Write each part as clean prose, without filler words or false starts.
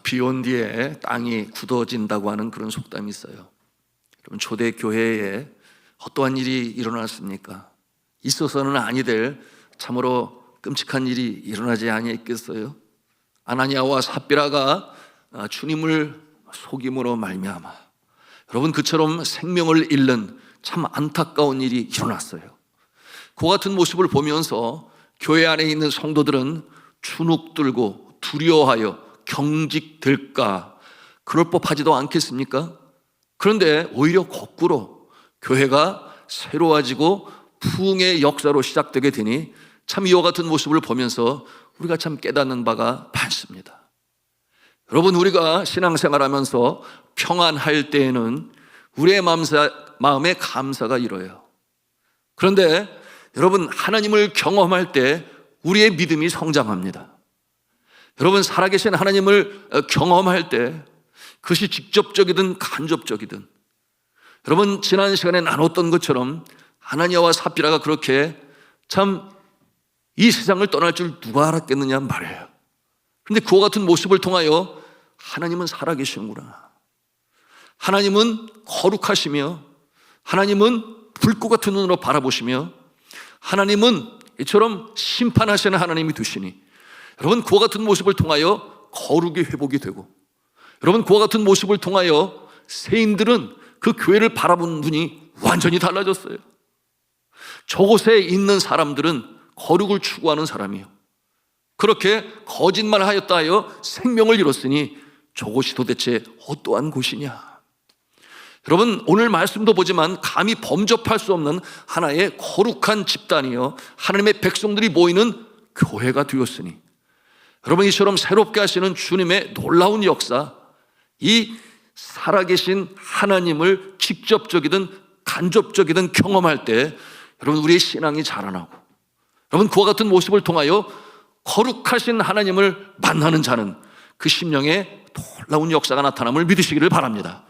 비 온 뒤에 땅이 굳어진다고 하는 그런 속담이 있어요. 여러분, 초대 교회에 어떠한 일이 일어났습니까? 있어서는 아니 될 참으로 끔찍한 일이 일어나지 아니했겠어요? 아나니아와 삽비라가 주님을 속임으로 말미암아 여러분, 그처럼 생명을 잃는 참 안타까운 일이 일어났어요. 그 같은 모습을 보면서 교회 안에 있는 성도들은 주눅들고 두려워하여 경직될까 그럴 법하지도 않겠습니까? 그런데 오히려 거꾸로 교회가 새로워지고 부흥의 역사로 시작되게 되니 참 이와 같은 모습을 보면서 우리가 참 깨닫는 바가 많습니다. 여러분, 우리가 신앙생활하면서 평안할 때에는 우리의 마음에 감사가 일어요. 그런데 여러분, 하나님을 경험할 때 우리의 믿음이 성장합니다. 여러분, 살아계신 하나님을 경험할 때 그것이 직접적이든 간접적이든, 여러분, 지난 시간에 나눴던 것처럼 아나니아와 삽비라가 그렇게 참 이 세상을 떠날 줄 누가 알았겠느냐 말이에요. 그런데 그와 같은 모습을 통하여 하나님은 살아계시는구나, 하나님은 거룩하시며 하나님은 불꽃 같은 눈으로 바라보시며 하나님은 이처럼 심판하시는 하나님이 되시니, 여러분, 그와 같은 모습을 통하여 거룩이 회복이 되고, 여러분, 그와 같은 모습을 통하여 세인들은 그 교회를 바라보는 눈이 완전히 달라졌어요. 저곳에 있는 사람들은 거룩을 추구하는 사람이요, 그렇게 거짓말하였다 하여 생명을 잃었으니 저곳이 도대체 어떠한 곳이냐. 여러분, 오늘 말씀도 보지만 감히 범접할 수 없는 하나의 거룩한 집단이요, 하나님의 백성들이 모이는 교회가 되었으니, 여러분, 이처럼 새롭게 하시는 주님의 놀라운 역사, 이 살아계신 하나님을 직접적이든 간접적이든 경험할 때 여러분, 우리의 신앙이 자라나고, 여러분, 그와 같은 모습을 통하여 거룩하신 하나님을 만나는 자는 그 심령에 놀라운 역사가 나타남을 믿으시기를 바랍니다.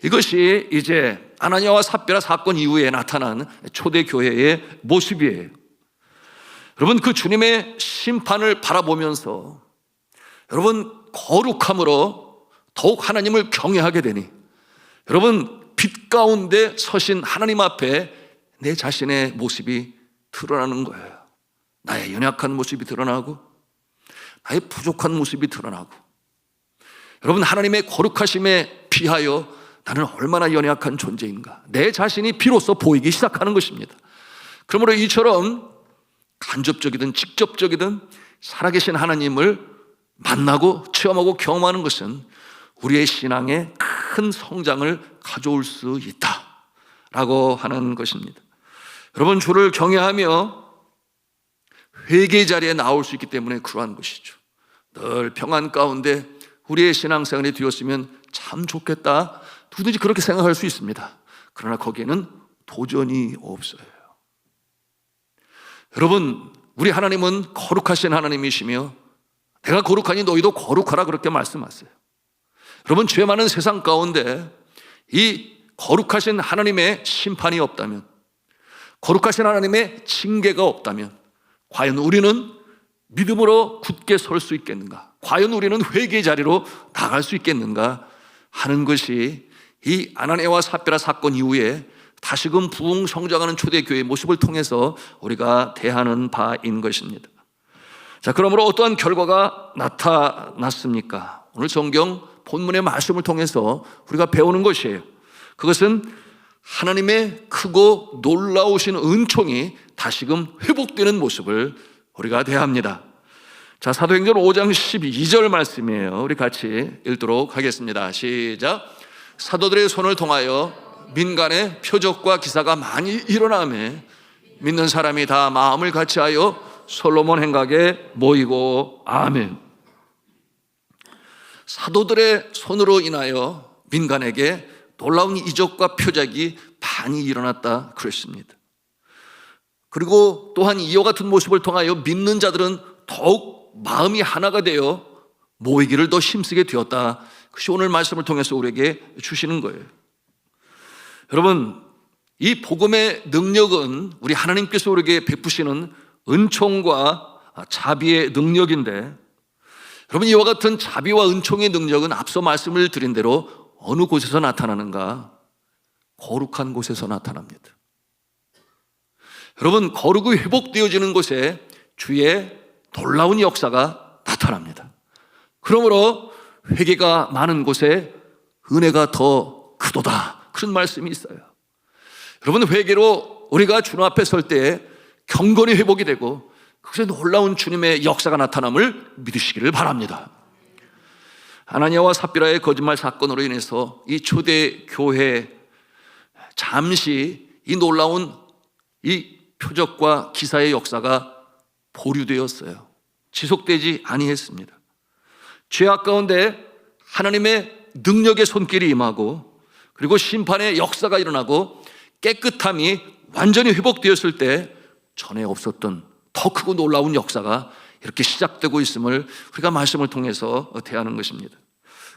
이것이 이제 아나니아와 삽비라 사건 이후에 나타난 초대교회의 모습이에요. 여러분, 그 주님의 심판을 바라보면서 여러분, 거룩함으로 더욱 하나님을 경외하게 되니, 여러분, 빛 가운데 서신 하나님 앞에 내 자신의 모습이 드러나는 거예요. 나의 연약한 모습이 드러나고 나의 부족한 모습이 드러나고, 여러분, 하나님의 거룩하심에 비하여 나는 얼마나 연약한 존재인가, 내 자신이 비로소 보이기 시작하는 것입니다. 그러므로 이처럼 간접적이든 직접적이든 살아계신 하나님을 만나고 체험하고 경험하는 것은 우리의 신앙에 큰 성장을 가져올 수 있다라고 하는 것입니다. 여러분, 주를 경외하며 회개 자리에 나올 수 있기 때문에 그러한 것이죠. 늘 평안 가운데 우리의 신앙생활이 되었으면 참 좋겠다, 누구든지 그렇게 생각할 수 있습니다. 그러나 거기에는 도전이 없어요. 여러분, 우리 하나님은 거룩하신 하나님이시며 내가 거룩하니 너희도 거룩하라 그렇게 말씀하세요. 여러분, 죄 많은 세상 가운데 이 거룩하신 하나님의 심판이 없다면, 거룩하신 하나님의 징계가 없다면 과연 우리는 믿음으로 굳게 설 수 있겠는가? 과연 우리는 회개의 자리로 나갈 수 있겠는가 하는 것이 이 아나니아와 삽비라 사건 이후에 다시금 부흥 성장하는 초대교회의 모습을 통해서 우리가 대하는 바인 것입니다. 자, 그러므로 어떠한 결과가 나타났습니까? 오늘 성경 본문의 말씀을 통해서 우리가 배우는 것이에요. 그것은 하나님의 크고 놀라우신 은총이 다시금 회복되는 모습을 우리가 대합니다. 자, 사도행전 5장 12절 말씀이에요. 우리 같이 읽도록 하겠습니다. 시작. 사도들의 손을 통하여 민간의 표적과 기사가 많이 일어나매 믿는 사람이 다 마음을 같이하여 솔로몬 행각에 모이고. 아멘. 사도들의 손으로 인하여 민간에게 놀라운 이적과 표적이 많이 일어났다 그랬습니다. 그리고 또한 이와 같은 모습을 통하여 믿는 자들은 더욱 마음이 하나가 되어 모이기를 더 힘쓰게 되었다. 그것이 오늘 말씀을 통해서 우리에게 주시는 거예요. 여러분, 이 복음의 능력은 우리 하나님께서 우리에게 베푸시는 은총과 자비의 능력인데, 여러분, 이와 같은 자비와 은총의 능력은 앞서 말씀을 드린 대로 어느 곳에서 나타나는가? 거룩한 곳에서 나타납니다. 여러분, 거룩이 회복되어지는 곳에 주의 놀라운 역사가 나타납니다. 그러므로 회개가 많은 곳에 은혜가 더 크도다, 그런 말씀이 있어요. 여러분, 회개로 우리가 주님 앞에 설 때 경건이 회복이 되고 그것에 놀라운 주님의 역사가 나타남을 믿으시기를 바랍니다. 아나니아와 삽비라의 거짓말 사건으로 인해서 이 초대 교회 잠시 이 놀라운 이 표적과 기사의 역사가 보류되었어요. 지속되지 아니했습니다. 죄악 가운데 하나님의 능력의 손길이 임하고 그리고 심판의 역사가 일어나고 깨끗함이 완전히 회복되었을 때 전에 없었던 더 크고 놀라운 역사가 이렇게 시작되고 있음을 우리가 말씀을 통해서 대하는 것입니다.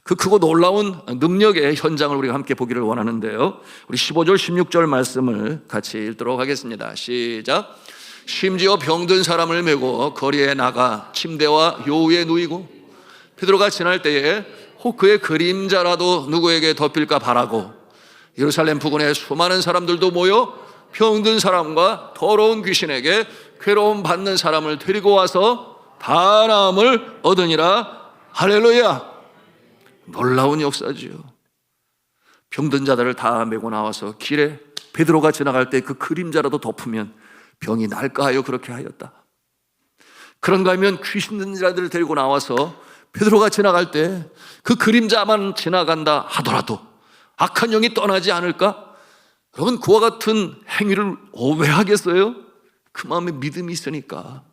그 크고 놀라운 능력의 현장을 우리가 함께 보기를 원하는데요, 우리 15절 16절 말씀을 같이 읽도록 하겠습니다. 시작. 심지어 병든 사람을 메고 거리에 나가 침대와 요우에 누이고 베드로가 지날 때에 혹 그의 그림자라도 누구에게 덮일까 바라고 예루살렘 부근에 수많은 사람들도 모여 병든 사람과 더러운 귀신에게 괴로움 받는 사람을 데리고 와서 다 나음을 얻으니라. 할렐루야. 놀라운 역사지요. 병든 자들을 다 메고 나와서 길에 베드로가 지나갈 때 그 그림자라도 덮으면 병이 날까 하여 그렇게 하였다. 그런가 하면 귀신 든 자들을 데리고 나와서 베드로가 지나갈 때 그 그림자만 지나간다 하더라도 악한 영이 떠나지 않을까? 여러분, 그와 같은 행위를 왜 하겠어요? 그 마음에 믿음이 있으니까.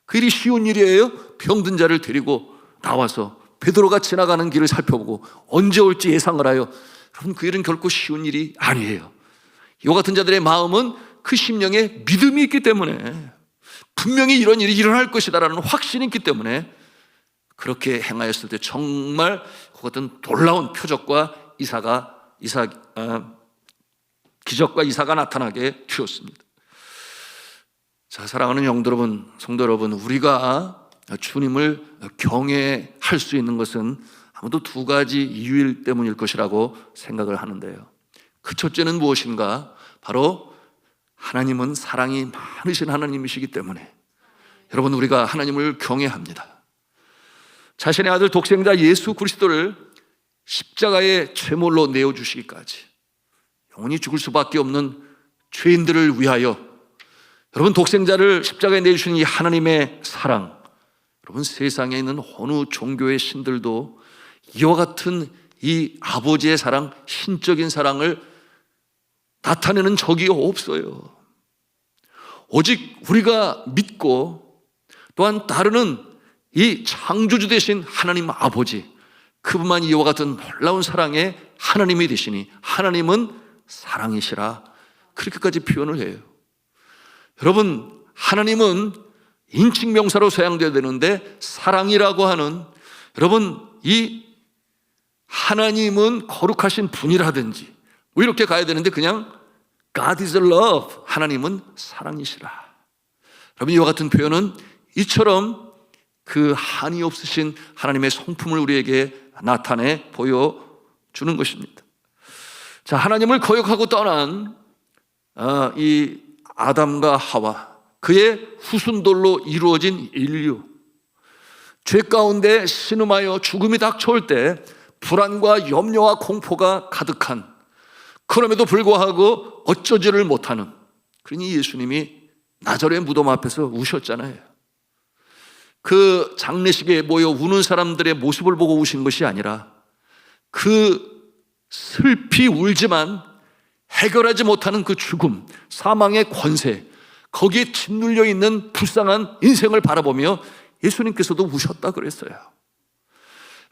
그 일이 쉬운 일이에요? 병든 자를 데리고 나와서 베드로가 지나가는 길을 살펴보고 언제 올지 예상을 하여. 여러분, 그 일은 결코 쉬운 일이 아니에요. 이와 같은 자들의 마음은 그 심령에 믿음이 있기 때문에, 분명히 이런 일이 일어날 것이다라는 확신이 있기 때문에 그렇게 행하였을 때 정말 그 같은 놀라운 표적과 기적과 이사가 나타나게 되었습니다. 자, 사랑하는 영도 여러분, 성도 여러분, 우리가 주님을 경외할 수 있는 것은 아무도 두 가지 이유일 때문일 것이라고 생각을 하는데요. 그 첫째는 무엇인가? 바로 하나님은 사랑이 많으신 하나님이시기 때문에 여러분, 우리가 하나님을 경외합니다. 자신의 아들 독생자 예수 그리스도를 십자가의 제물로 내어주시기까지 영원히 죽을 수밖에 없는 죄인들을 위하여 여러분, 독생자를 십자가에 내주신 이 하나님의 사랑, 여러분, 세상에 있는 어느 종교의 신들도 이와 같은 이 아버지의 사랑, 신적인 사랑을 나타내는 적이 없어요. 오직 우리가 믿고 또한 따르는 이 창조주 되신 하나님 아버지, 그분만 이와 같은 놀라운 사랑의 하나님이 되시니 하나님은 사랑이시라, 그렇게까지 표현을 해요. 여러분, 하나님은 인칭명사로 사용되어야 되는데 사랑이라고 하는, 여러분, 이 하나님은 거룩하신 분이라든지 뭐 이렇게 가야 되는데 그냥 God is love, 하나님은 사랑이시라. 여러분, 이와 같은 표현은 이처럼 그 한이 없으신 하나님의 성품을 우리에게 나타내 보여주는 것입니다. 자, 하나님을 거역하고 떠난 이 아담과 하와, 그의 후손들로 이루어진 인류, 죄 가운데 신음하여 죽음이 닥쳐올 때 불안과 염려와 공포가 가득한, 그럼에도 불구하고 어쩌지를 못하는, 그러니 예수님이 나자렛 무덤 앞에서 우셨잖아요. 그 장례식에 모여 우는 사람들의 모습을 보고 우신 것이 아니라 그 슬피 울지만 해결하지 못하는 그 죽음, 사망의 권세, 거기에 짓눌려 있는 불쌍한 인생을 바라보며 예수님께서도 우셨다 그랬어요.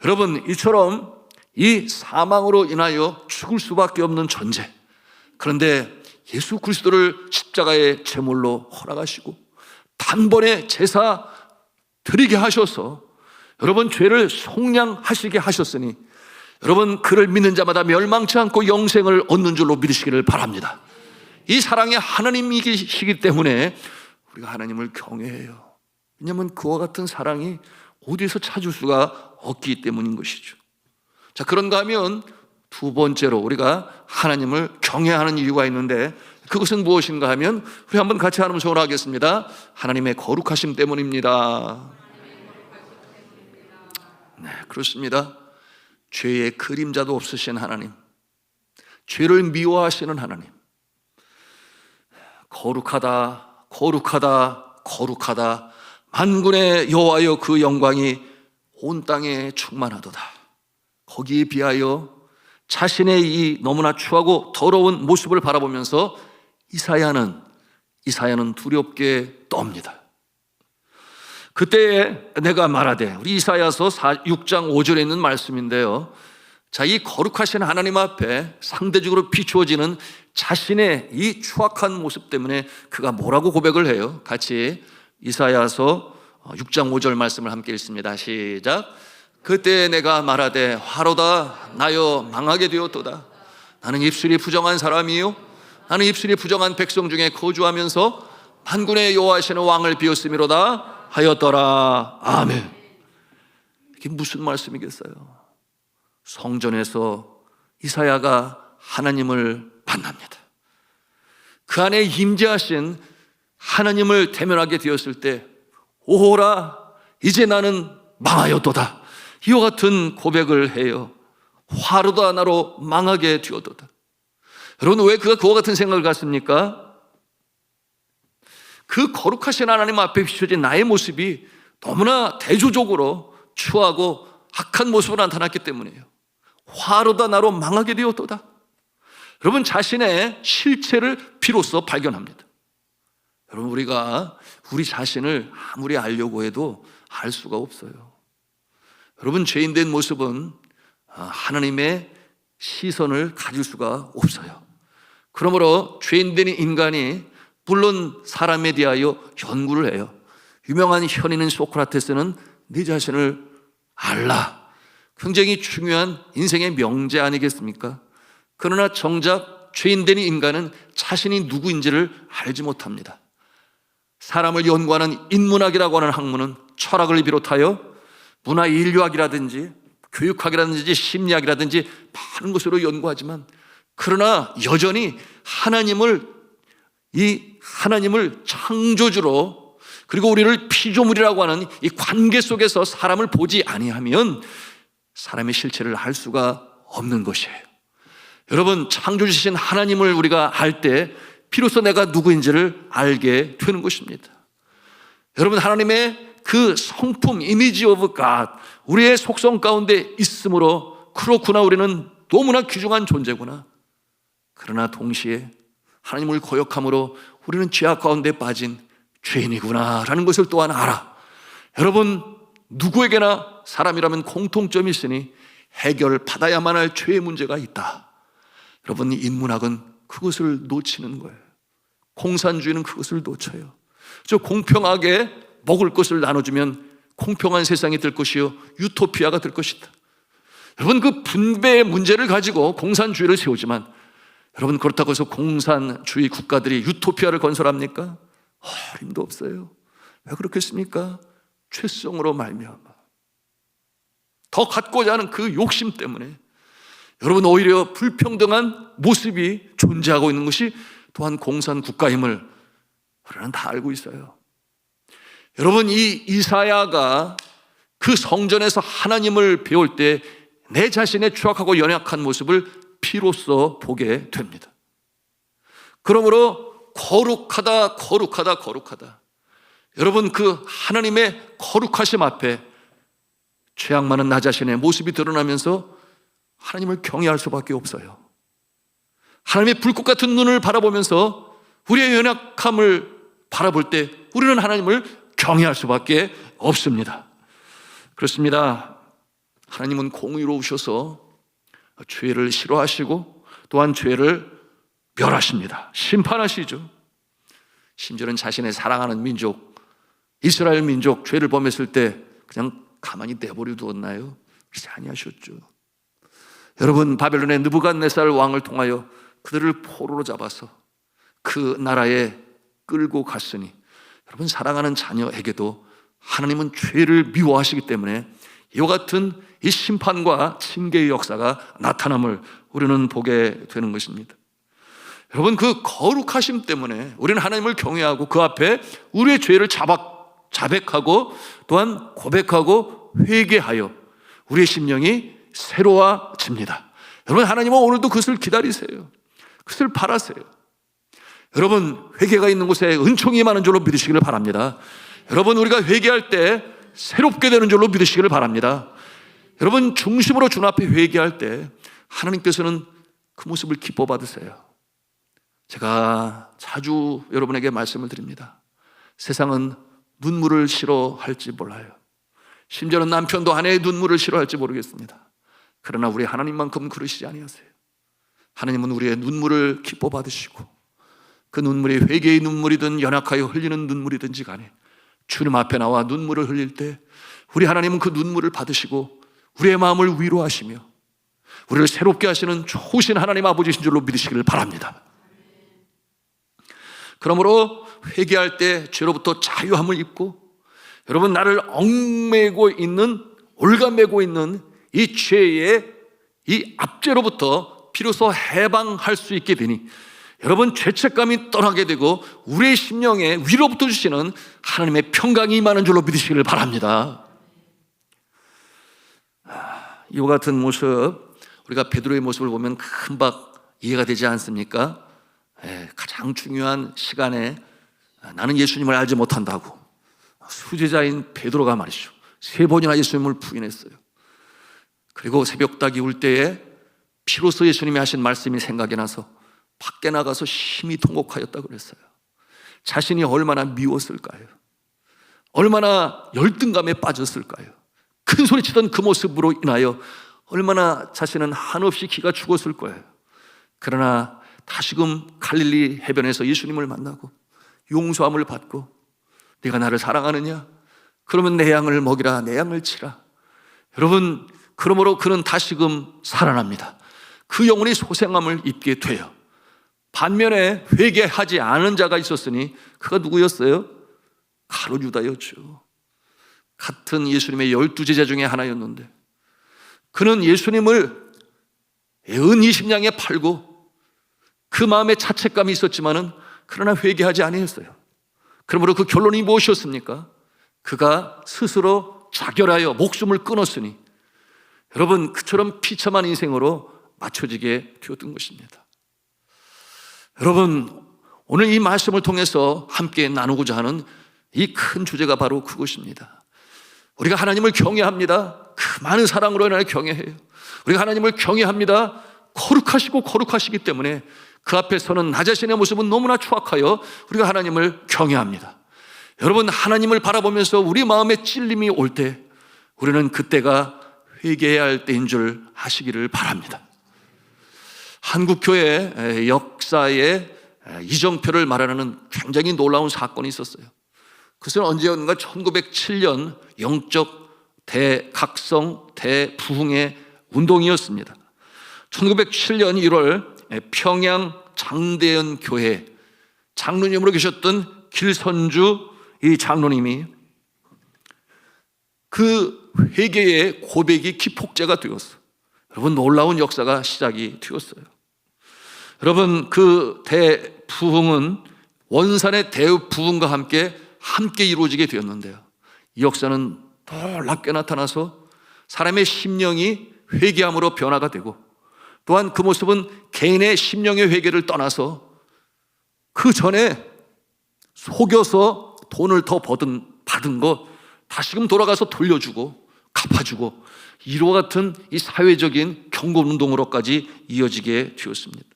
여러분, 이처럼 이 사망으로 인하여 죽을 수밖에 없는 존재, 그런데 예수 그리스도를 십자가의 제물로 허락하시고 단번에 제사 드리게 하셔서 여러분, 죄를 속량하시게 하셨으니 여러분, 그를 믿는 자마다 멸망치 않고 영생을 얻는 줄로 믿으시기를 바랍니다. 이 사랑의 하나님이시기 때문에 우리가 하나님을 경외해요. 왜냐하면 그와 같은 사랑이 어디에서 찾을 수가 없기 때문인 것이죠. 자, 그런가 하면 두 번째로 우리가 하나님을 경외하는 이유가 있는데, 그것은 무엇인가 하면 우리 한번 같이 하나님 소원을 하겠습니다. 하나님의 거룩하심 때문입니다. 네, 그렇습니다. 죄의 그림자도 없으신 하나님, 죄를 미워하시는 하나님, 거룩하다, 거룩하다, 거룩하다, 만군의 여호와여 그 영광이 온 땅에 충만하도다. 거기에 비하여 자신의 이 너무나 추하고 더러운 모습을 바라보면서 이사야는 두렵게 떱니다. 그때 내가 말하되, 우리 이사야서 6장 5절에 있는 말씀인데요, 자, 이 거룩하신 하나님 앞에 상대적으로 비추어지는 자신의 이 추악한 모습 때문에 그가 뭐라고 고백을 해요? 같이 이사야서 6장 5절 말씀을 함께 읽습니다. 시작. 그때 내가 말하되 화로다 나여 망하게 되었도다. 나는 입술이 부정한 사람이요, 나는 입술이 부정한 백성 중에 거주하면서 만군의 여호와시는 왕을 비었음이로다 하였더라. 아멘. 이게 무슨 말씀이겠어요? 성전에서 이사야가 하나님을 만납니다. 그 안에 임재하신 하나님을 대면하게 되었을 때, 오호라 이제 나는 망하였도다, 이와 같은 고백을 해요. 화로다 나로 망하게 되었도다. 여러분, 왜 그가 그와 같은 생각을 갖습니까? 그 거룩하신 하나님 앞에 비춰진 나의 모습이 너무나 대조적으로 추하고 악한 모습으로 나타났기 때문이에요. 화로다 나로 망하게 되었도다. 여러분, 자신의 실체를 비로소 발견합니다. 여러분, 우리가 우리 자신을 아무리 알려고 해도 알 수가 없어요. 여러분, 죄인된 모습은 하나님의 시선을 가질 수가 없어요. 그러므로 죄인된 인간이 물론 사람에 대하여 연구를 해요. 유명한 현인인 소크라테스는 네 자신을 알라, 굉장히 중요한 인생의 명제 아니겠습니까? 그러나 정작 죄인된 인간은 자신이 누구인지를 알지 못합니다. 사람을 연구하는 인문학이라고 하는 학문은 철학을 비롯하여 문화 인류학이라든지 교육학이라든지 심리학이라든지 많은 것으로 연구하지만, 그러나 여전히 하나님을 창조주로, 그리고 우리를 피조물이라고 하는 이 관계 속에서 사람을 보지 아니하면 사람의 실체를 알 수가 없는 것이에요. 여러분, 창조주신 하나님을 우리가 알 때 비로소 내가 누구인지를 알게 되는 것입니다. 여러분, 하나님의 그 성품, 이미지 오브 갓, 우리의 속성 가운데 있으므로, 그렇구나, 우리는 너무나 귀중한 존재구나. 그러나 동시에 하나님을 거역함으로 우리는 죄악 가운데 빠진 죄인이구나 라는 것을 또한 알아. 여러분, 누구에게나 사람이라면 공통점이 있으니 해결받아야만 할 죄의 문제가 있다. 여러분, 인문학은 그것을 놓치는 거예요. 공산주의는 그것을 놓쳐요. 저 공평하게 먹을 것을 나눠주면 공평한 세상이 될 것이요, 유토피아가 될 것이다. 여러분, 그 분배의 문제를 가지고 공산주의를 세우지만, 여러분, 그렇다고 해서 공산주의 국가들이 유토피아를 건설합니까? 힘도 없어요. 왜 그렇겠습니까? 죄성으로 말미암아, 더 갖고자 하는 그 욕심 때문에 여러분, 오히려 불평등한 모습이 존재하고 있는 것이 또한 공산 국가임을 우리는 다 알고 있어요. 여러분, 이 이사야가 그 성전에서 하나님을 배울 때 내 자신의 추악하고 연약한 모습을 비로소 보게 됩니다. 그러므로 거룩하다, 거룩하다, 거룩하다. 여러분, 그 하나님의 거룩하심 앞에 죄악 많은 나 자신의 모습이 드러나면서 하나님을 경외할 수밖에 없어요. 하나님의 불꽃 같은 눈을 바라보면서 우리의 연약함을 바라볼 때 우리는 하나님을 경외할 수밖에 없습니다. 그렇습니다. 하나님은 공의로우셔서 죄를 싫어하시고 또한 죄를 멸하십니다. 심판하시죠. 심지어는 자신의 사랑하는 민족, 이스라엘 민족 죄를 범했을 때 그냥 가만히 내버려 두었나요? 그렇지 아니하셨죠. 여러분, 바벨론의 느부갓네살 왕을 통하여 그들을 포로로 잡아서 그 나라에 끌고 갔으니, 여러분, 사랑하는 자녀에게도 하나님은 죄를 미워하시기 때문에 이와 같은 이 심판과 징계의 역사가 나타남을 우리는 보게 되는 것입니다. 여러분, 그 거룩하심 때문에 우리는 하나님을 경외하고 그 앞에 우리의 죄를 자백하고 또한 고백하고 회개하여 우리의 심령이 새로워집니다. 여러분, 하나님은 오늘도 그것을 기다리세요. 그것을 바라세요. 여러분, 회개가 있는 곳에 은총이 많은 줄로 믿으시기를 바랍니다. 여러분, 우리가 회개할 때 새롭게 되는 줄로 믿으시기를 바랍니다. 여러분, 중심으로 주님 앞에 회개할 때 하나님께서는 그 모습을 기뻐 받으세요. 제가 자주 여러분에게 말씀을 드립니다. 세상은 눈물을 싫어할지 몰라요. 심지어는 남편도 아내의 눈물을 싫어할지 모르겠습니다. 그러나 우리 하나님만큼 그러시지 아니하세요. 하나님은 우리의 눈물을 기뻐 받으시고 그 눈물이 회개의 눈물이든 연약하여 흘리는 눈물이든지 간에 주님 앞에 나와 눈물을 흘릴 때 우리 하나님은 그 눈물을 받으시고 우리의 마음을 위로하시며 우리를 새롭게 하시는 좋으신 하나님 아버지신 줄로 믿으시기를 바랍니다. 그러므로 회개할 때 죄로부터 자유함을 입고 여러분, 나를 얽매고 있는, 올가매고 있는 이 죄의 이 압제로부터 비로소 해방할 수 있게 되니 여러분, 죄책감이 떠나게 되고 우리의 심령에 위로부터 주시는 하나님의 평강이 임하는 줄로 믿으시기를 바랍니다. 이와 같은 모습, 우리가 베드로의 모습을 보면 금방 이해가 되지 않습니까? 가장 중요한 시간에 나는 예수님을 알지 못한다고 수제자인 베드로가 말이죠, 3번이나 예수님을 부인했어요. 그리고 새벽닭이 울 때에 비로소 예수님이 하신 말씀이 생각이 나서 밖에 나가서 심히 통곡하였다고 그랬어요. 자신이 얼마나 미웠을까요? 얼마나 열등감에 빠졌을까요? 큰 소리치던 그 모습으로 인하여 얼마나 자신은 한없이 기가 죽었을 거예요. 그러나 다시금 갈릴리 해변에서 예수님을 만나고 용서함을 받고 네가 나를 사랑하느냐? 그러면 내 양을 먹이라, 내 양을 치라. 여러분, 그러므로 그는 다시금 살아납니다. 그 영혼이 소생함을 입게 돼요. 반면에 회개하지 않은 자가 있었으니 그가 누구였어요? 가룟 유다였죠. 같은 예수님의 12제자 중에 하나였는데 그는 예수님을 은이심냥에 팔고 그 마음에 자책감이 있었지만은 그러나 회개하지 아니했어요. 그러므로 그 결론이 무엇이었습니까? 그가 스스로 자결하여 목숨을 끊었으니 여러분, 그처럼 비참한 인생으로 맞춰지게 되었던 것입니다. 여러분, 오늘 이 말씀을 통해서 함께 나누고자 하는 이 큰 주제가 바로 그것입니다. 우리가 하나님을 경외합니다. 그 많은 사랑으로 인하여 경외해요. 우리가 하나님을 경외합니다. 거룩하시기 때문에 그 앞에서는 나 자신의 모습은 너무나 추악하여 우리가 하나님을 경외합니다. 여러분, 하나님을 바라보면서 우리 마음에 찔림이 올 때 우리는 그때가 회개해야 할 때인 줄 아시기를 바랍니다. 한국교회 역사에 이정표를 말하는 굉장히 놀라운 사건이 있었어요. 그것은 언제였는가? 1907년 영적 대각성 대부흥의 운동이었습니다. 1907년 1월 평양 장대현 교회 장로님으로 계셨던 길선주 이 장로님이 그 회개의 고백이 기폭제가 되었어요. 여러분, 놀라운 역사가 시작이 되었어요. 여러분, 그 대부흥은 원산의 대부흥과 함께 이루어지게 되었는데요, 이 역사는 놀랍게 나타나서 사람의 심령이 회개함으로 변화가 되고 또한 그 모습은 개인의 심령의 회개를 떠나서 그 전에 속여서 돈을 더 받은 거 다시금 돌아가서 돌려주고 갚아주고 이와 같은 이 사회적인 경고운동으로까지 이어지게 되었습니다.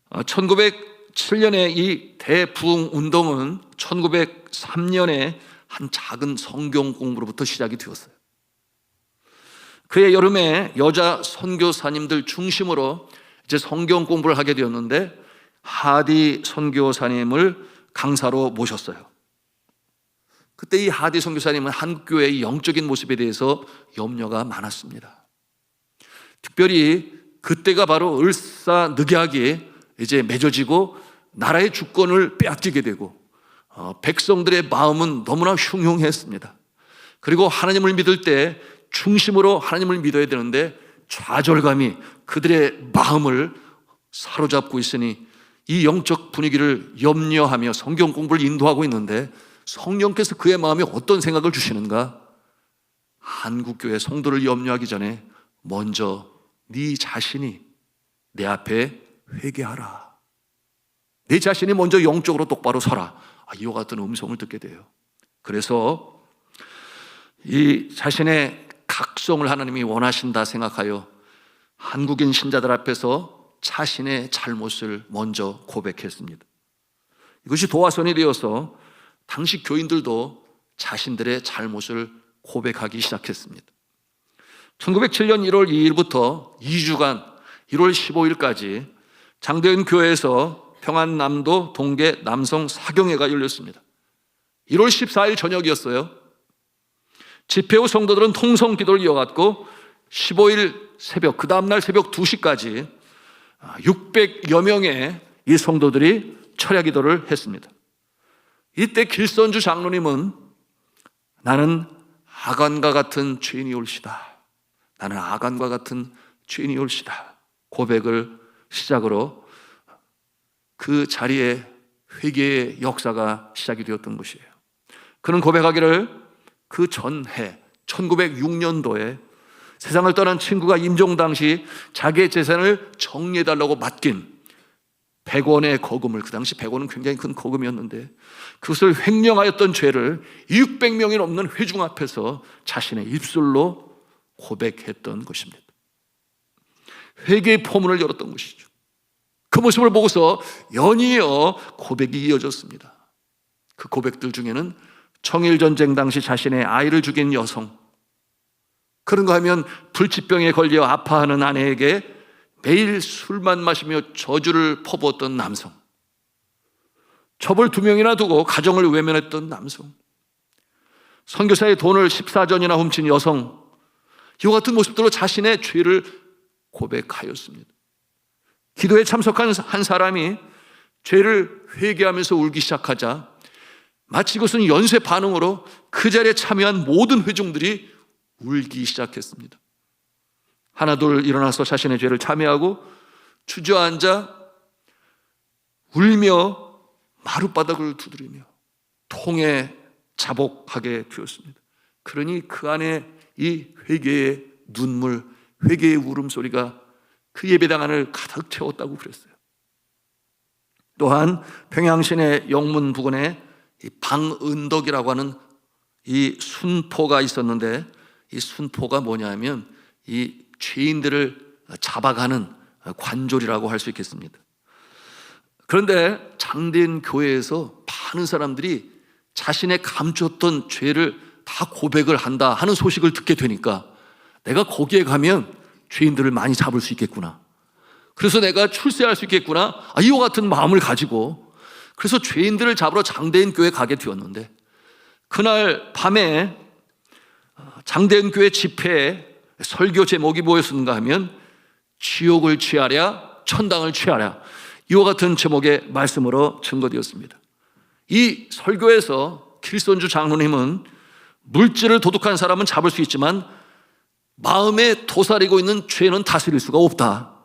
1907년에 이 대부흥운동은 1903년에 한 작은 성경 공부로부터 시작이 되었어요. 그해 여름에 여자 선교사님들 중심으로 이제 성경 공부를 하게 되었는데 하디 선교사님을 강사로 모셨어요. 그때 이 하디 선교사님은 한국교회의 영적인 모습에 대해서 염려가 많았습니다. 특별히 그때가 바로 을사늑약이 이제 맺어지고 나라의 주권을 빼앗기게 되고 백성들의 마음은 너무나 흉흉했습니다. 그리고 하나님을 믿을 때 중심으로 하나님을 믿어야 되는데 좌절감이 그들의 마음을 사로잡고 있으니 이 영적 분위기를 염려하며 성경 공부를 인도하고 있는데 성령께서 그의 마음에 어떤 생각을 주시는가? 한국교회 성도를 염려하기 전에 먼저 네 자신이 내 앞에 회개하라. 내 자신이 먼저 영적으로 똑바로 서라. 이와 같은 음성을 듣게 돼요. 그래서 이 자신의 각성을 하나님이 원하신다 생각하여 한국인 신자들 앞에서 자신의 잘못을 먼저 고백했습니다. 이것이 도화선이 되어서 당시 교인들도 자신들의 잘못을 고백하기 시작했습니다. 1907년 1월 2일부터 2주간 1월 15일까지 장대현 교회에서 평안남도 동계 남성 사경회가 열렸습니다. 1월 14일 저녁이었어요. 집회 후 성도들은 통성 기도를 이어갔고 15일 새벽, 그 다음날 새벽 2시까지 600여 명의 이 성도들이 철야 기도를 했습니다. 이때 길선주 장로님은 나는 아간과 같은 죄인이 올시다. 나는 아간과 같은 죄인이 올시다. 고백을 시작으로 그 자리에 회개의 역사가 시작이 되었던 것이에요. 그는 고백하기를 그 전해 1906년도에 세상을 떠난 친구가 임종 당시 자기의 재산을 정리해달라고 맡긴 100원의 거금을, 그 당시 100원은 굉장히 큰 거금이었는데 그것을 횡령하였던 죄를 600명이 넘는 회중 앞에서 자신의 입술로 고백했던 것입니다. 회개의 포문을 열었던 것이죠. 그 모습을 보고서 연이어 고백이 이어졌습니다. 그 고백들 중에는 청일전쟁 당시 자신의 아이를 죽인 여성, 그런가 하면 불치병에 걸려 아파하는 아내에게 매일 술만 마시며 저주를 퍼부었던 남성, 첩을 2명이나 두고 가정을 외면했던 남성, 선교사의 돈을 14전이나 훔친 여성, 이와 같은 모습들로 자신의 죄를 고백하였습니다. 기도에 참석한 한 사람이 죄를 회개하면서 울기 시작하자 마치 이것은 연쇄 반응으로 그 자리에 참여한 모든 회중들이 울기 시작했습니다. 하나둘 일어나서 자신의 죄를 참회하고 주저앉아 울며 마룻바닥을 두드리며 통에 자복하게 되었습니다. 그러니 그 안에 이 회개의 눈물, 회개의 울음소리가 그 예배당 안을 가득 채웠다고 그랬어요. 또한 평양시내 영문 부근에 이 방은덕이라고 하는 이 순포가 있었는데 이 순포가 뭐냐면 이 죄인들을 잡아가는 관졸이라고 할 수 있겠습니다. 그런데 장대인 교회에서 많은 사람들이 자신의 감추었던 죄를 다 고백을 한다 하는 소식을 듣게 되니까 내가 거기에 가면 죄인들을 많이 잡을 수 있겠구나, 그래서 내가 출세할 수 있겠구나, 이와 같은 마음을 가지고 그래서 죄인들을 잡으러 장대인 교회에 가게 되었는데 그날 밤에 장대인 교회 집회에 설교 제목이 뭐였는가 하면 지옥을 취하랴 천당을 취하랴, 이와 같은 제목의 말씀으로 증거되었습니다. 이 설교에서 길선주 장로님은 물질을 도둑한 사람은 잡을 수 있지만 마음에 도사리고 있는 죄는 다스릴 수가 없다.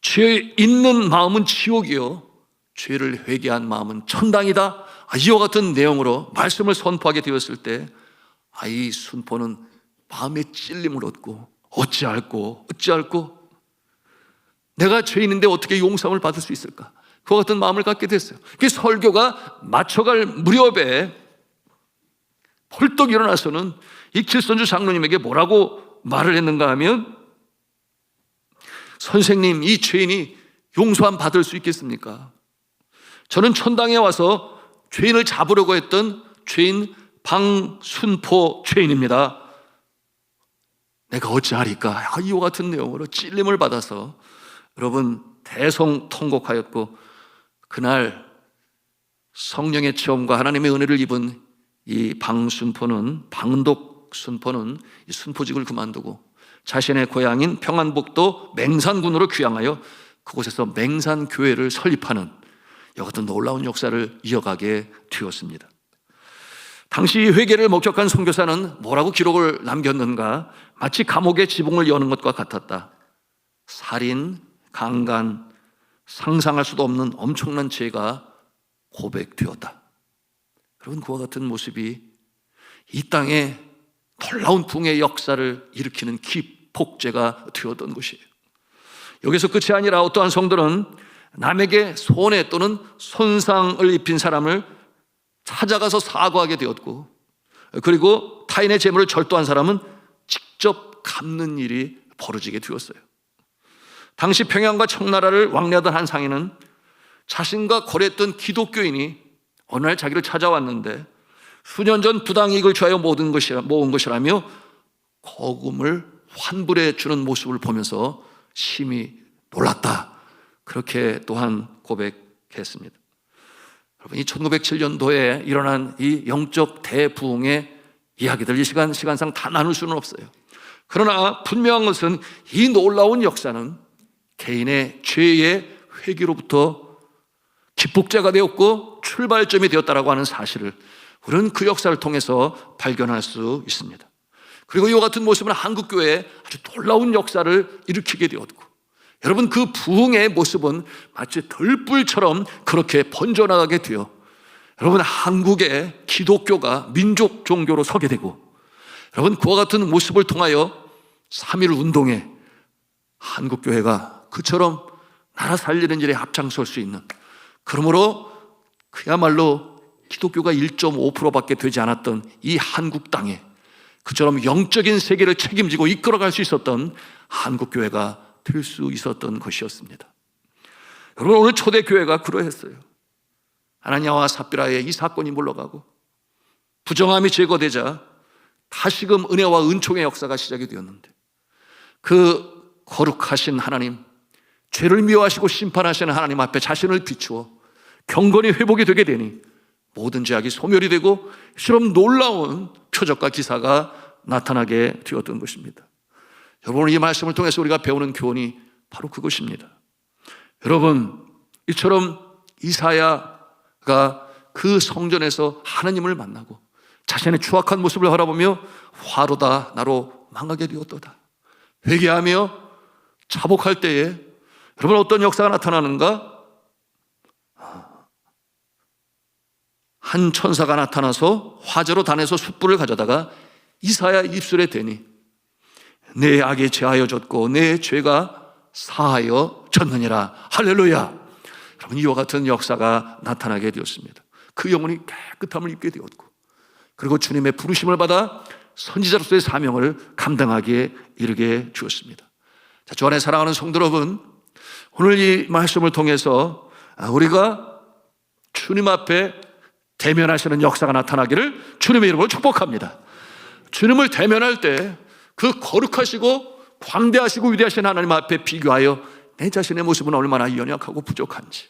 죄 있는 마음은 지옥이요 죄를 회개한 마음은 천당이다. 이와 같은 내용으로 말씀을 선포하게 되었을 때 이 순포는 마음의 찔림을 얻고 어찌할꼬 내가 죄인인데 어떻게 용서함을 받을 수 있을까, 그와 같은 마음을 갖게 됐어요. 그 설교가 맞춰갈 무렵에 펄떡 일어나서는 이 길선주 장로님에게 뭐라고 말을 했는가 하면 선생님, 이 죄인이 용서함 받을 수 있겠습니까? 저는 천당에 와서 죄인을 잡으려고 했던 죄인 방순포 죄인입니다. 내가 어찌하리까? 이와 같은 내용으로 찔림을 받아서 여러분 대성통곡하였고 그날 성령의 체험과 하나님의 은혜를 입은 이 방은덕 순포는 이 순포직을 그만두고 자신의 고향인 평안북도 맹산군으로 귀향하여 그곳에서 맹산교회를 설립하는 이와 같은 놀라운 역사를 이어가게 되었습니다. 당시 회개를 목격한 선교사는 뭐라고 기록을 남겼는가? 마치 감옥의 지붕을 여는 것과 같았다. 살인, 강간, 상상할 수도 없는 엄청난 죄가 고백되었다. 여러분, 그와 같은 모습이 이 땅에 놀라운 붕의 역사를 일으키는 기폭제가 되었던 것이에요. 여기서 끝이 아니라 어떠한 성들은 남에게 손해 또는 손상을 입힌 사람을 찾아가서 사과하게 되었고, 그리고 타인의 재물을 절도한 사람은 직접 갚는 일이 벌어지게 되었어요. 당시 평양과 청나라를 왕래하던 한 상인은 자신과 거래했던 기독교인이 어느 날 자기를 찾아왔는데 수년 전 부당이익을 취하여 모은 것이라며 거금을 환불해 주는 모습을 보면서 심히 놀랐다. 그렇게 또한 고백했습니다. 여러분, 이 1907년도에 일어난 이 영적 대부흥의 이야기들 이 시간상 다 나눌 수는 없어요. 그러나 분명한 것은 이 놀라운 역사는 개인의 죄의 회개로부터 기폭제가 되었고 출발점이 되었다라고 하는 사실을 우리는 그 역사를 통해서 발견할 수 있습니다. 그리고 이와 같은 모습은 한국교회에 아주 놀라운 역사를 일으키게 되었고, 여러분, 그 부흥의 모습은 마치 들불처럼 그렇게 번져나가게 되어 여러분, 한국의 기독교가 민족 종교로 서게 되고, 여러분, 그와 같은 모습을 통하여 3.1 운동에 한국교회가 그처럼 나라 살리는 일에 앞장설 수 있는, 그러므로 그야말로 기독교가 1.5%밖에 되지 않았던 이 한국 땅에 그처럼 영적인 세계를 책임지고 이끌어갈 수 있었던 한국교회가 될 수 있었던 것이었습니다. 여러분, 오늘 초대교회가 그러했어요. 아나니아와 삽비라의 이 사건이 물러가고 부정함이 제거되자 다시금 은혜와 은총의 역사가 시작이 되었는데, 그 거룩하신 하나님, 죄를 미워하시고 심판하시는 하나님 앞에 자신을 비추어 경건이 회복이 되게 되니 모든 죄악이 소멸이 되고 이처럼 놀라운 표적과 기사가 나타나게 되었던 것입니다. 여러분, 이 말씀을 통해서 우리가 배우는 교훈이 바로 그것입니다. 여러분, 이처럼 이사야가 그 성전에서 하나님을 만나고 자신의 추악한 모습을 바라보며 화로다 나로 망하게 되었도다 회개하며 자복할 때에 여러분, 어떤 역사가 나타나는가? 한 천사가 나타나서 화재로 단에서 숯불을 가져다가 이사야 입술에 대니 내 악에 제하여졌고 내 죄가 사하여졌느니라. 할렐루야. 여러분, 이와 같은 역사가 나타나게 되었습니다. 그 영혼이 깨끗함을 입게 되었고, 그리고 주님의 부르심을 받아 선지자로서의 사명을 감당하기에 이르게 주었습니다. 자, 주 안에 사랑하는 성도 여러분, 오늘 이 말씀을 통해서 우리가 주님 앞에 대면하시는 역사가 나타나기를 주님의 이름으로 축복합니다. 주님을 대면할 때 그 거룩하시고 광대하시고 위대하신 하나님 앞에 비교하여 내 자신의 모습은 얼마나 연약하고 부족한지,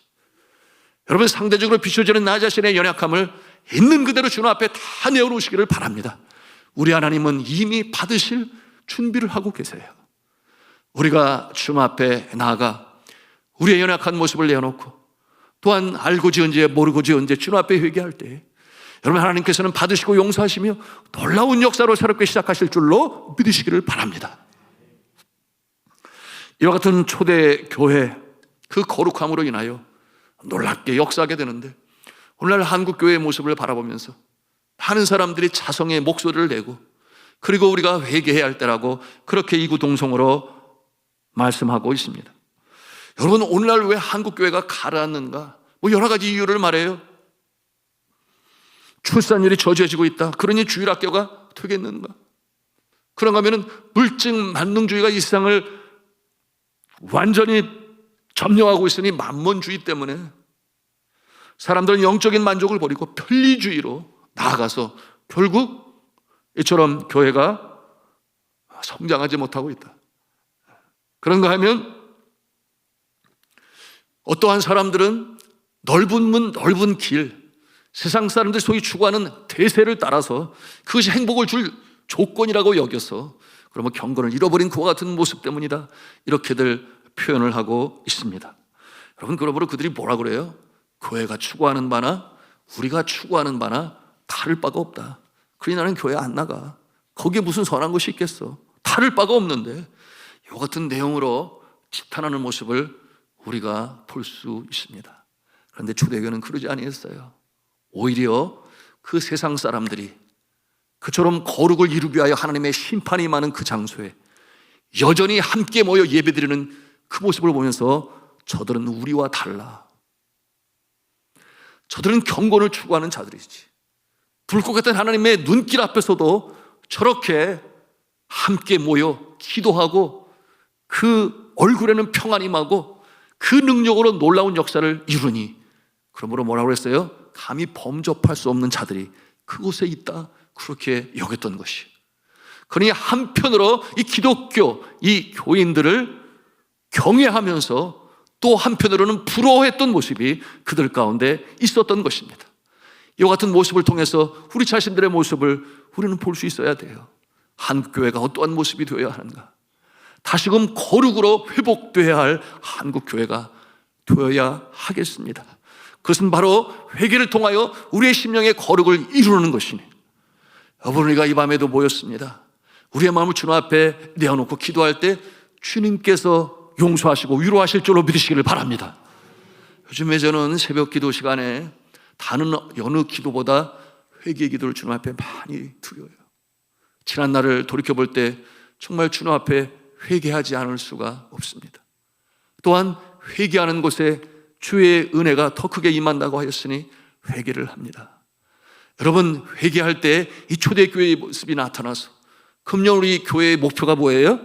여러분, 상대적으로 비춰지는 나 자신의 연약함을 있는 그대로 주님 앞에 다 내어놓으시기를 바랍니다. 우리 하나님은 이미 받으실 준비를 하고 계세요. 우리가 주님 앞에 나아가 우리의 연약한 모습을 내어놓고 또한 알고 지은 죄 모르고 지은 죄 주님 앞에 회개할 때 여러분, 하나님께서는 받으시고 용서하시며 놀라운 역사로 새롭게 시작하실 줄로 믿으시기를 바랍니다. 이와 같은 초대교회 그 거룩함으로 인하여 놀랍게 역사하게 되는데, 오늘날 한국교회의 모습을 바라보면서 많은 사람들이 자성의 목소리를 내고, 그리고 우리가 회개해야 할 때라고 그렇게 이구동성으로 말씀하고 있습니다. 여러분, 오늘날 왜 한국교회가 가라앉는가? 여러 가지 이유를 말해요. 출산율이 저조해지고 있다. 그러니 주일학교가 되겠는가? 그런가 하면 물증 만능주의가 이 세상을 완전히 점령하고 있으니 만몬주의 때문에 사람들은 영적인 만족을 버리고 편리주의로 나아가서 결국 이처럼 교회가 성장하지 못하고 있다. 그런가 하면 어떠한 사람들은 넓은 문, 넓은 길, 세상 사람들이 소위 추구하는 대세를 따라서 그것이 행복을 줄 조건이라고 여겨서 그러면 경건을 잃어버린 그와 같은 모습 때문이다, 이렇게들 표현을 하고 있습니다. 여러분, 그러므로 그들이 뭐라 그래요? 교회가 추구하는 바나 우리가 추구하는 바나 다를 바가 없다. 그러니 나는 교회 안 나가. 거기에 무슨 선한 것이 있겠어. 다를 바가 없는데 이 같은 내용으로 지탄하는 모습을 우리가 볼 수 있습니다. 그런데 초대교회는 그러지 아니했어요. 오히려 그 세상 사람들이 그처럼 거룩을 이루기 위하여 하나님의 심판이 많은 그 장소에 여전히 함께 모여 예배드리는 그 모습을 보면서 저들은 우리와 달라. 저들은 경건을 추구하는 자들이지. 불꽃 같은 하나님의 눈길 앞에서도 저렇게 함께 모여 기도하고 그 얼굴에는 평안이 임하고 그 능력으로 놀라운 역사를 이루니, 그러므로 뭐라고 했어요? 감히 범접할 수 없는 자들이 그곳에 있다, 그렇게 여겼던 것이. 그러니 한편으로 이 기독교, 이 교인들을 경외하면서 또 한편으로는 부러워했던 모습이 그들 가운데 있었던 것입니다. 이와 같은 모습을 통해서 우리 자신들의 모습을 우리는 볼 수 있어야 돼요. 한국교회가 어떠한 모습이 되어야 하는가? 다시금 거룩으로 회복되어야 할 한국교회가 되어야 하겠습니다. 그것은 바로 회개를 통하여 우리의 심령의 거룩을 이루는 것이니, 여러분, 우리가 이 밤에도 모였습니다. 우리의 마음을 주님 앞에 내어놓고 기도할 때 주님께서 용서하시고 위로하실 줄로 믿으시기를 바랍니다. 요즘에 저는 새벽 기도 시간에 다른 어느 기도보다 회개 기도를 주님 앞에 많이 드려요. 지난 날을 돌이켜볼 때 정말 주님 앞에 회개하지 않을 수가 없습니다. 또한 회개하는 곳에 주의 은혜가 더 크게 임한다고 하였으니 회개를 합니다. 여러분, 회개할 때 이 초대교회의 모습이 나타나서 금년 우리 교회의 목표가 뭐예요?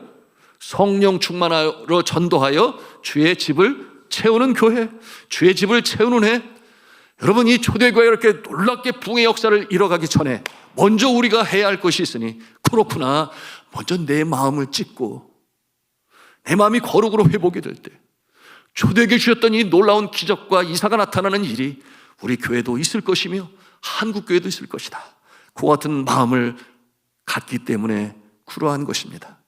성령 충만하여 전도하여 주의 집을 채우는 교회, 주의 집을 채우는 해. 여러분, 이 초대교회가 이렇게 놀랍게 부흥의 역사를 이뤄가기 전에 먼저 우리가 해야 할 것이 있으니, 그렇구나, 먼저 내 마음을 찢고 내 마음이 거룩으로 회복이 될 때 초대교회 주셨던 이 놀라운 기적과 이사가 나타나는 일이 우리 교회도 있을 것이며 한국교회도 있을 것이다. 그 같은 마음을 갖기 때문에 그러한 것입니다.